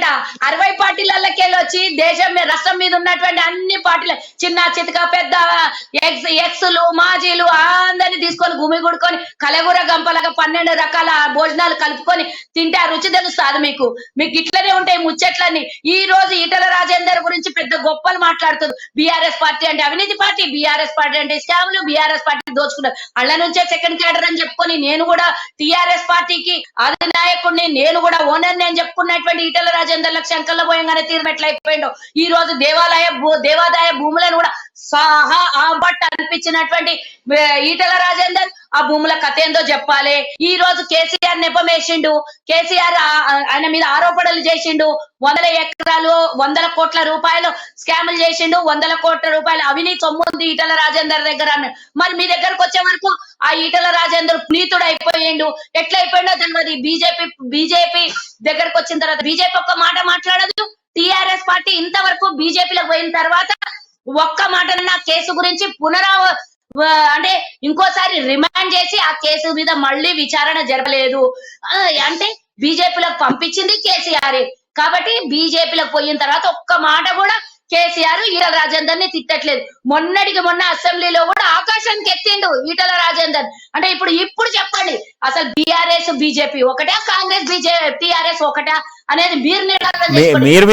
అంట 60 పార్టీలకెళ్ళి వచ్చి దేశం మీద రాష్ట్రం మీద ఉన్నటువంటి అన్ని పార్టీలు చిన్న చితక పెద్ద ఎక్స్లు మాజీలు అందరినీ తీసుకొని గుమిగుడుకొని కలగూర గంపలాగా 12 రకాల భోజనాలు కలుపుకొని తింటే ఆ రుచి తెలుస్తుంది మీకు ఇట్లనే ఉంటాయి ముచ్చట్లన్నీ. ఈ రోజు ఈటల రాజేందర్ గురించి పెద్ద గొప్పలు మాట్లాడుతుంది. బీఆర్ఎస్ పార్టీ అంటే అవినీతి పార్టీ, బీఆర్ఎస్ పార్టీ అంటే స్కాములు, బీఆర్ఎస్ పార్టీ దోచుకున్నారు. అళ్ళ నుంచే సెకండ్ క్యాడర్ అని చెప్పుకొని నేను కూడా టీఆర్ఎస్ పార్టీకి అధినాయకుడిని, నేను కూడా ఓనర్ అని చెప్పుకున్నటువంటి ఈటల రాజేందర్ శంకర్ల పోయంగానే తీరుమెట్లయిపోయిండు. ఈ రోజు దేవాదాయ భూములను కూడా సహా ఆంబట్ అనిపించినటువంటి ఈటల రాజేందర్ ఆ భూముల కథ ఏందో చెప్పాలి. ఈ రోజు కేసీఆర్ నెపమేసిండు, కేసీఆర్ ఆయన మీద ఆరోపణలు చేసిండు, 100 ఎకరాలు 100 కోట్ల రూపాయలు స్కాములు చేసిండు, 100 కోట్ల రూపాయలు అవినీతి సొమ్ముంది ఈటల రాజేందర్ దగ్గర. మరి మీ దగ్గరకు వచ్చే వరకు ఆ ఈటల రాజేందర్ ప్రీతుడు అయిపోయిండు. ఎట్లయిపోయిండో తెలియదు. బీజేపీ దగ్గరకు వచ్చిన తర్వాత బీజేపీ ఒక్క మాట మాట్లాడదు. టిఆర్ఎస్ పార్టీ ఇంతవరకు బీజేపీలో పోయిన తర్వాత ఒక్క మాట కేసు గురించి అంటే ఇంకోసారి రిమాండ్ చేసి ఆ కేసు మీద మళ్ళీ విచారణ జరపలేదు. అంటే బీజేపీలకు పంపించింది కేసీఆర్. కాబట్టి బీజేపీలకు పోయిన తర్వాత ఒక్క మాట కూడా కేసీఆర్ ఈటల రాజేందర్ ని తిట్టట్లేదు. మొన్నటికి మొన్న అసెంబ్లీలో కూడా ఆకాశానికి ఎత్తిండు ఈటల రాజేందర్. అంటే ఇప్పుడు చెప్పండి, అసలు బీఆర్ఎస్ బీజేపీ ఒకటా, కాంగ్రెస్ టీఆర్ఎస్ ఒకటా అనేది మీరు నిర్ణయం చేసుకోండి.